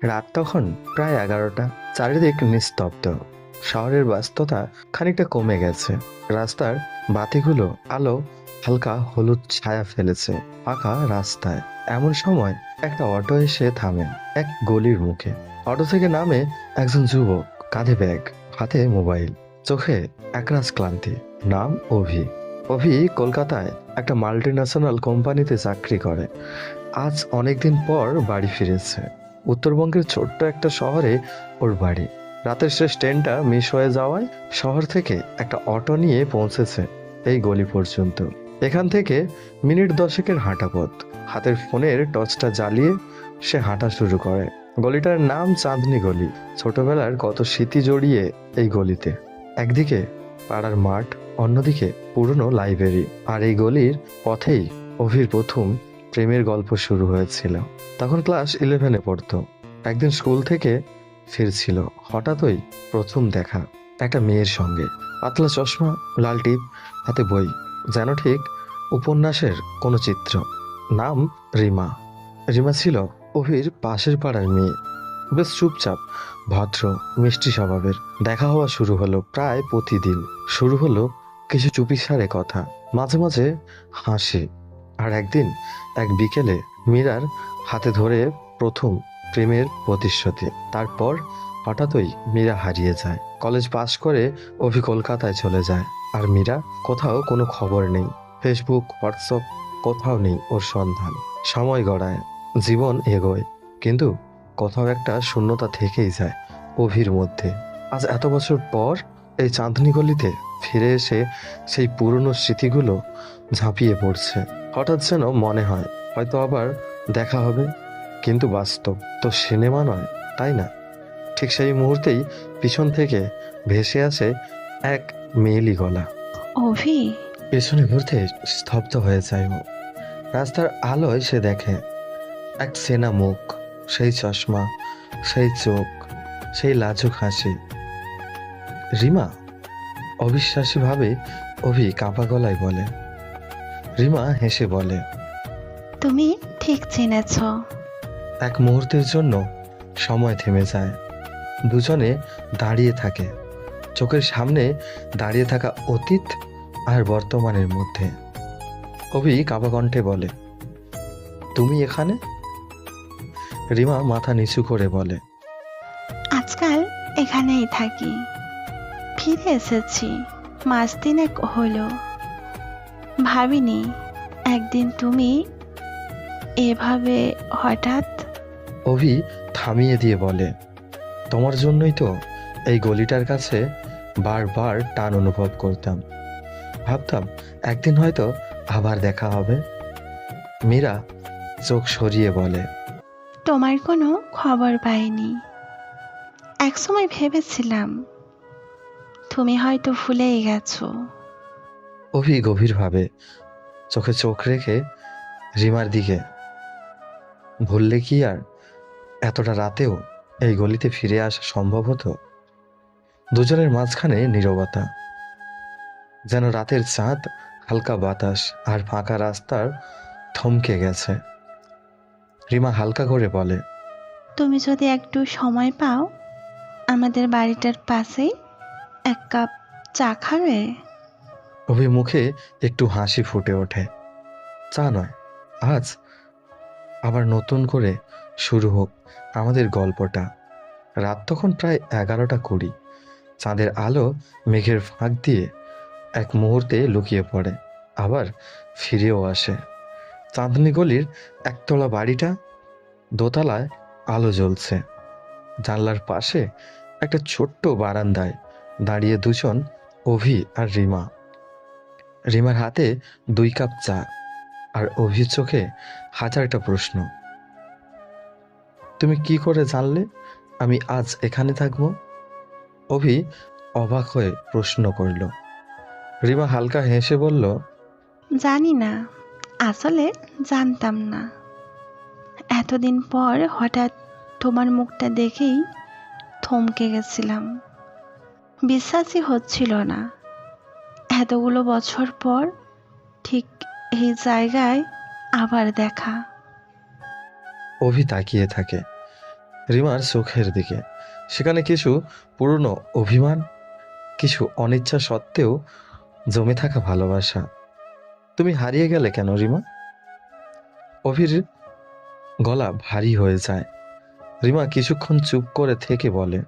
রাত তখন প্রায় 11টা। চারিদিক নিস্তব্ধ। শহরের ব্যস্ততা খানিকটা কমে গেছে। রাস্তার বাতিগুলো আলো হালকা হলুদ ছায়া ফেলেছে ফাঁকা রাস্তায়। এমন সময় একটা অটো এসে থামে এক গলির মুখে। অটো থেকে নামে একজন যুবক, কাঁধে ব্যাগ, হাতে মোবাইল, চোখে একরাশ ক্লান্তি। নাম অভি। অভি কলকাতায় একটা মাল্টিন্যাশনাল কোম্পানিতে চাকরি করে। আজ অনেকদিন পর বাড়ি ফিরেছে। উত্তরবঙ্গের ছোট্ট একটা শহরে ওর বাড়ি। রাতের শেষ ট্রেনটা মিস হয়ে যাওয়ায় শহর থেকে একটা অটো নিয়ে পৌঁছেছে এই গলি পর্যন্ত। এখান থেকে মিনিট 10-এর হাঁটা পথ। হাতের ফোনের টর্চটা জ্বালিয়ে সে হাঁটা শুরু করে। গলিটার নাম চাঁদনি গলি। ছোটবেলার কত স্মৃতি জড়িয়ে এই গলিতে। একদিকে পাড়ার মাঠ, অন্যদিকে পুরনো লাইব্রেরি। আর এই গলির পথেই অভির প্রথম প্রেমের গল্প শুরু হয়েছিল। তখন ক্লাস 11-এ পড়তো। একদিন স্কুল থেকে ফিরছিল। হঠাৎই প্রথম দেখা একটা মেয়ের সঙ্গে। পাতলা চশমা, লাল টিপ, হাতে বই, যেন ঠিক উপন্যাসের কোনো চিত্র। নাম রিমা। রিমা ছিল অভির পাশের পাড়ার মেয়ে। বেশ চুপচাপ, ভদ্র, মিষ্টি স্বভাবের। দেখা হওয়া শুরু হলো প্রায় প্রতিদিন। শুরু হলো কিছু চুপিসারে কথা, মাঝে মাঝে হাসি। আর একদিন এক বিকেলে মীরার হাতে ধরে প্রথম প্রেমের প্রতিশ্রুতি। তারপর হঠাৎই মীরা হারিয়ে যায়। কলেজ পাশ করে অভি কলকাতায় চলে যায়। আর মীরা কোথাও কোনো খবর নেই। ফেসবুক, হোয়াটসঅ্যাপ, কোথাও নেই ওর সন্ধান। সময় গড়ায়, জীবন এগোয়, কিন্তু কোথাও একটা শূন্যতা থেকেই যায় অভির মধ্যে। আজ এত বছর পর এই চাঁদনি গলিতে ফিরে এসে সেই পুরনো স্মৃতিগুলো ঝাঁপিয়ে পড়ছে। হঠাৎ যেন মনে হয় হয়তো আবার দেখা হবে। কিন্তু বাস্তব তো সিনেমা নয়, তাই না? ঠিক সেই মুহূর্তেই পিছন থেকে ভেসে আসে এক মেয়েলি গলা। অভি। পেছনে ঘুরতে স্তব্ধ হয়ে যায় ও। রাস্তার আলোয় সে দেখে এক চেনা মুখ, সেই চশমা, সেই চোখ, সেই লাজুক হাসি। রিমা। অবিশ্বাসী ভাবে অভি কাঁপা গলায় বলে। রিমা হেসে বলে। তুমি ঠিক চিনেছ। এক মুহূর্তের জন্য সময় থেমে যায়। দুজনে দাঁড়িয়ে থাকে, চোখের সামনে দাঁড়িয়ে থাকা অতীত আর বর্তমানের মধ্যে। অভি কাঁপা কণ্ঠে বলে, তুমি এখানে? রিমা মাথা নিচু করে বলে, আজকাল এখানেই থাকি। ফিরে এসেছি মাস তিনেক হলো। ভাবিনি একদিন তুমি এভাবে হঠাৎ। অভি থামিয়ে দিয়ে বলে, তোমার জন্যই তো এই গলিটার কাছে বারবার টান অনুভব করতাম। ভাবতাম একদিন হয়তো আবার দেখা হবে। মীরা চোখ সরিয়ে বলে, তোমার কোনো খবর পাইনি। একসময় ভেবেছিলাম তুমি হয়তো ভুলেই গেছো। অভি গভীরভাবে চোখে চোখ রেখে রিমার দিকে, ভুললে কি আর এতটা রাতেও এই গলিতে ফিরে আসা সম্ভব হতো? দুজনের মাঝখানে নীরবতা, যেন রাতের চাঁদ, হালকা বাতাস আর ফাঁকা রাস্তার থমকে গেছে। রিমা হালকা করে বলে, তুমি যদি একটু সময় পাও, আমাদের বাড়িটার পাশেই এক কাপ চা খাবে? অভি মুখে একটু হাসি ফুটে ওঠে। চা নয়, আজ আবার নতুন করে শুরু হোক আমাদের গল্পটা। রাত তখন প্রায় 11:20। চাঁদের আলো মেঘের ফাঁক দিয়ে এক মুহূর্তে লুকিয়ে পড়ে, আবার ফিরেও আসে। চাঁদনি গলির একতলা বাড়িটা, দোতলায় আলো জ্বলছে। জানলার পাশে একটা ছোট্ট বারান্দায় দাঁড়িয়ে দুজন, অভি আর রিমা। রিমার হাতে 2 কাপ চা, আর অভির চোখে হাজারটা প্রশ্ন। তুমি কি করে জানলে আমি আজ এখানে থাকবো? অভি অবাক হয়ে প্রশ্ন করল। রিমা হালকা হেসে বলল, জানি না, আসলে জানতাম না। এতদিন পর হঠাৎ তোমার মুখটা দেখেই থমকে গেছিলাম। বিশ্বাসই হচ্ছিল না, এতগুলো বছর পর ঠিক এই জায়গায় আবার দেখা। অভি তাকিয়ে থাকে। রিমার চোখের দিকে। সেখানে কিছু পুরনো অভিমান, কিছু অনিচ্ছা সত্ত্বেও জমে থাকা ভালোবাসা। তুমি হারিয়ে গেলে কেন রিমা? অভির গলা ভারী হয়ে যায়। রিমা কিছুক্ষণ চুপ করে থেকে বলে,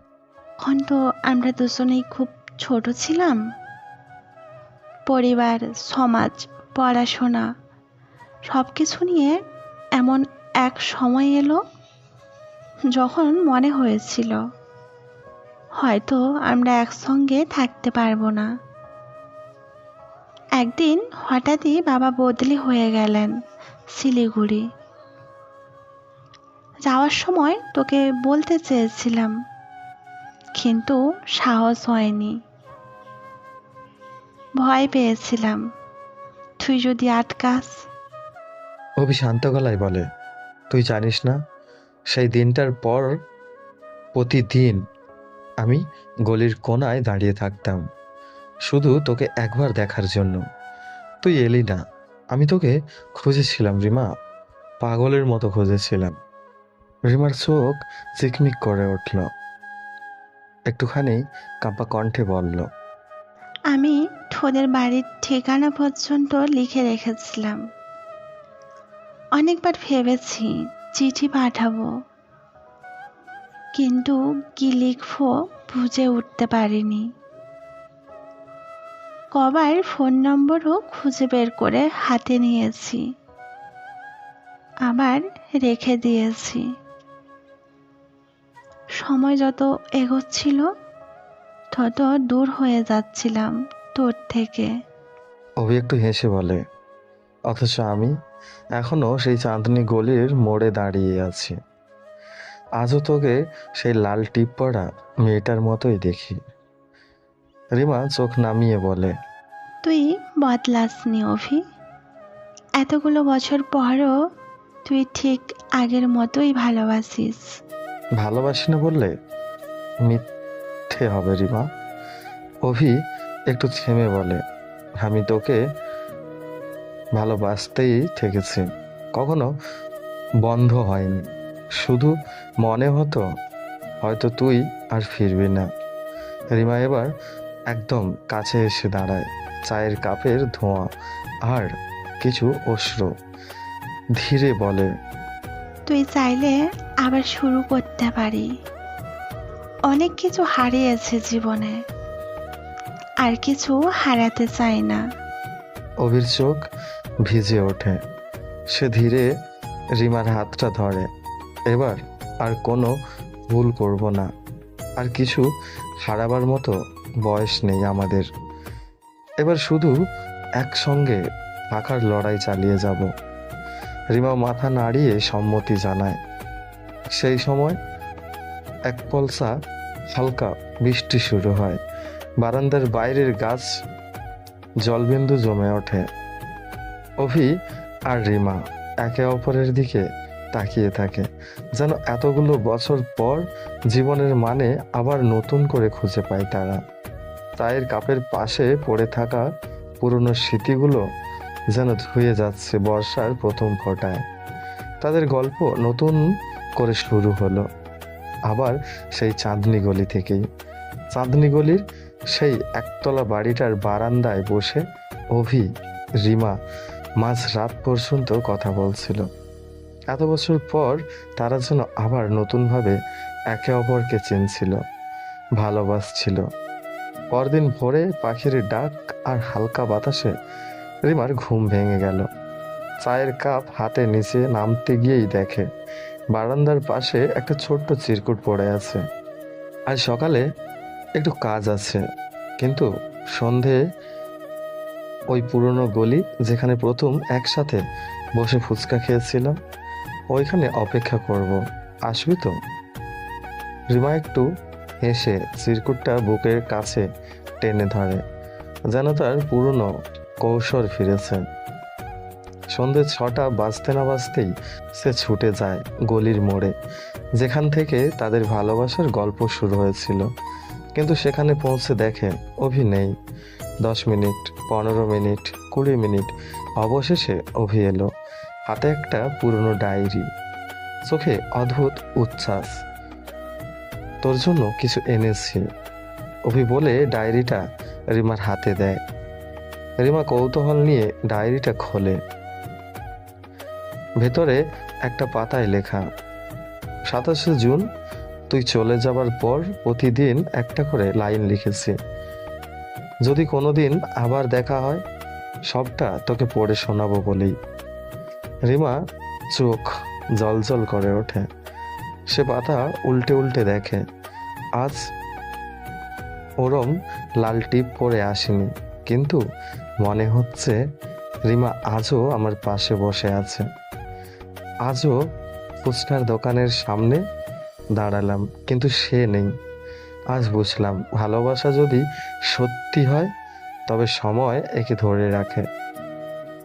তখন তো আমরা দুজনেই খুব ছোট ছিলাম। পরিবার, সমাজ, পড়াশোনা সব কিছু নিয়ে এমন এক সময় এলো যখন মনে হয়েছিল হয়তো আমরা একসঙ্গে থাকতে পারবো না। একদিন হঠাৎই বাবা বদলি হয়ে গেলেন শিলিগুড়ি। যাওয়ার সময় তোকে বলতে চেয়েছিলাম, কিন্তু সাহস হয়নি। ভয় পেয়েছিলাম তুই যদি আটকাস। অভি শান্ত গলায় বলে, তুই জানিস না, সেই দিনটার পর প্রতিদিন আমি গলির কোণায় দাঁড়িয়ে থাকতাম, শুধু তোকে একবার দেখার জন্য। তুই এলি না। আমি তোকে খুঁজেছিলাম রিমা, পাগলের মতো খুঁজেছিলাম। রিমার চোখ চিকমিক করে উঠল। একটুখানি কাঁপা কণ্ঠে বলল, আমি তোদের বাড়ির ঠিকানা পর্যন্ত লিখে রেখেছিলাম। অনেকবার ভেবেছি চিঠি পাঠাবো, কিন্তু কি লিখবো বুঝে উঠতে পারিনি। কবার ফোন নম্বরও খুঁজে বের করে হাতে নিয়েছি, আবার রেখে দিয়েছি। সময় যত এগোচ্ছিল তত দূর হয়ে যাচ্ছিলাম তোর থেকে। অভি একটু হেসে বলে, অথচ আমি এখনো সেই চাঁদনি গলির মোড়ে দাঁড়িয়ে আছি। আজও তোকে সেই লাল টিপ পরা মেয়েটার মতোই দেখি। রিমা চোখ নামিয়ে বলে, তুই বদলাসনি অভি। এতগুলো বছর পরও তুই ঠিক আগের মতোই ভালোবাসিস। ভালোবাসি না বললে মিথ্যে হবে রিমা। অভি একটু থেমে বলে, আমি তোকে ভালোবাসতেই থেকেছি, কখনো বন্ধ হয়নি। শুধু মনে হতো হয়তো তুই আর ফিরবি না। রিমা এবার একদম কাছে এসে দাঁড়ায়। চায়ের কাপের ধোঁয়া আর কিছু অশ্রু। ধীরে বলে, তুই চাইলে আবার শুরু করতে পারি। অনেক কিছু হারিয়েছে জীবনে, আর কিছু হারাতে চাই না। অভির চোখ ভিজে ওঠে। সে ধীরে রিমার হাতটা ধরে। এবার আর কোনো ভুল করব না, আর কিছু হারাবার মতো বয়স নেই আমাদের। এবার শুধু একসঙ্গে থাকার লড়াই চালিয়ে যাব। রিমা মাথা নাড়িয়ে সম্মতি জানায়। সেই সময় এক পলসা হালকা বৃষ্টি শুরু হয়। বারান্দার বাইরের গাছ জলবিন্দু জমে ওঠে। অভি আর রিমা একে অপরের দিকে তাকিয়ে থাকে, যেন এতগুলো বছর পর জীবনের মানে আবার নতুন করে খুঁজে পায় তারা। চায়ের কাপের পাশে পড়ে থাকা পুরনো স্মৃতিগুলো যেন ধুয়ে যাচ্ছে বর্ষার প্রথম ফোঁটায়। তাদের গল্প নতুন করে শুরু হলো, আবার সেই চাঁদনি গলি থেকেই। চাঁদনি গলির সেই একতলা বাড়িটার বারান্দায় বসে অভি, রিমা মাঝ রাত পর্যন্ত কথা বলছিল। এত বছর পর তারা যেন আবার নতুনভাবে একে অপরকে চিনছিল, ভালোবাসছিল। পরদিন ভোরে পাখির ডাক আর হালকা বাতাসে রিমার ঘুম ভেঙে গেল। চায়ের কাপ হাতে নিচে নামতে গিয়েই দেখে বারান্দার পাশে একটা ছোট্ট চিরকুট পড়ে আছে। আজ সকালে একটু কাজ আছে, কিন্তু সন্ধে ওই পুরনো গলি যেখানে প্রথম একসাথে বসে ফুচকা খেয়েছিলাম, ওইখানে অপেক্ষা করব, আসবি তো? রিমা একটু হেসে চিরকুটটা বুকের কাছে টেনে ধরে, যেন তার পুরনো কৌশল ফিরেছে। সন্ধ্যে 6টা বাজতে না বাজতেই সে ছুটে যায় গলির মোড়ে, যেখান থেকে তাদের ভালোবাসার গল্প শুরু হয়েছিল। কিন্তু সেখানে পৌঁছে দেখে অভি নেই। 10 মিনিট, 15 মিনিট, 20 মিনিট, অবশেষে অভি এলো। হাতে একটা পুরনো ডায়েরি, চোখে অদ্ভুত উচ্ছ্বাস। তোর জন্য কিছু এনেছি, অভি বলে ডায়েরিটা রিমার হাতে দেয়। রিমা কৌতূহল নিয়ে ডায়েরিটা খোলে। ভেতরে একটা পাতায় লেখা, 27শে জুন তুই চলে যাবার পর প্রতিদিন একটা করে লাইন লিখেছি। যদি কোনোদিন আবার দেখা হয় সবটা তোকে পড়ে শোনাবো বলেই। রিমা চোখ জলজল করে ওঠে। সে পাতা উল্টে উল্টে দেখে। আজ ওরম লাল টিপ পরে আসেনি, কিন্তু মনে হচ্ছে রিমা আজও আমার পাশে বসে আছে। আজও ফুচকার দোকানের সামনে দাঁড়ালাম, কিন্তু সে নেই। আজ বুঝলাম ভালোবাসা যদি সত্যি হয় তবে সময় একে ধরে রাখে।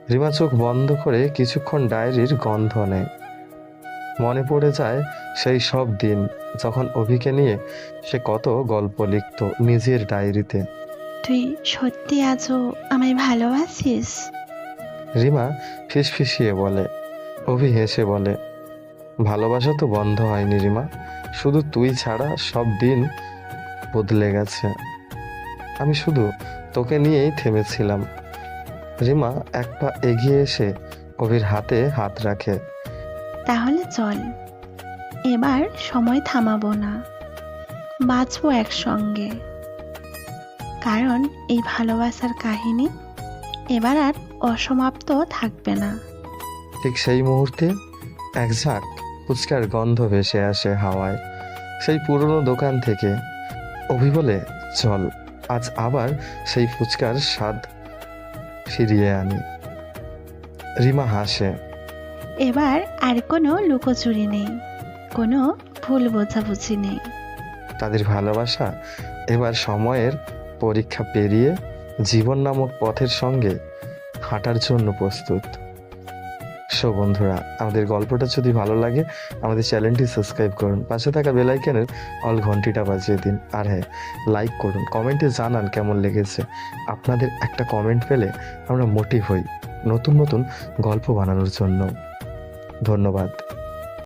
রিমা চোখ বন্ধ করে কিছুক্ষণ ডায়েরির গন্ধ নেয়। মনে পড়ে যায় সেই সব দিন যখন অভিকে নিয়ে সে কত গল্প লিখত নিজের ডায়েরিতে। তুই সত্যি আজও আমায় ভালোবাসিস? রিমা ফিসফিসিয়ে বলে। অভি হেসে বলে, ভালোবাসা তো বন্ধ হয়নি রিমা, শুধু তুই ছাড়া সব দিন বদলে গেছে। আমি শুধু তোকে নিয়েই থেমেছিলাম। রিমা এক পা এগিয়ে এসে অভির হাতে হাত রাখে। তাহলে চল, এবার সময় থামাবো না, বাঁচবো একসঙ্গে। কারণ এই ভালোবাসার কাহিনী এবার আর অসমাপ্ত থাকবে না। ঠিক সেই মুহূর্তে এক ঝাঁক ফুচকার গন্ধ ভেসে আসে হাওয়ায়, সেই পুরনো দোকান থেকে। অভি বলে, চল আজ আবার সেই ফুচকার স্বাদ ফিরিয়ে আনি। রিমা হাসে। এবার আর কোনো লুকোচুরি নেই, কোনো ভুল বোঝাবুঝি নেই। তাদের ভালোবাসা এবার সময়ের পরীক্ষা পেরিয়ে জীবন নামক পথের সঙ্গে হাঁটার জন্য প্রস্তুত। সো বন্ধুরা, আমাদের গল্পটা যদি ভালো লাগে আমাদের চ্যানেলটি সাবস্ক্রাইব করুন, পাশে থাকা বেল আইকনের অল ঘন্টিটা বাজিয়ে দিন। আর হ্যাঁ, লাইক করুন, কমেন্টে জানান কেমন লেগেছে। আপনাদের একটা কমেন্ট পেলে আমরা মোটিভ হই নতুন নতুন গল্প বানানোর জন্য। ধন্যবাদ।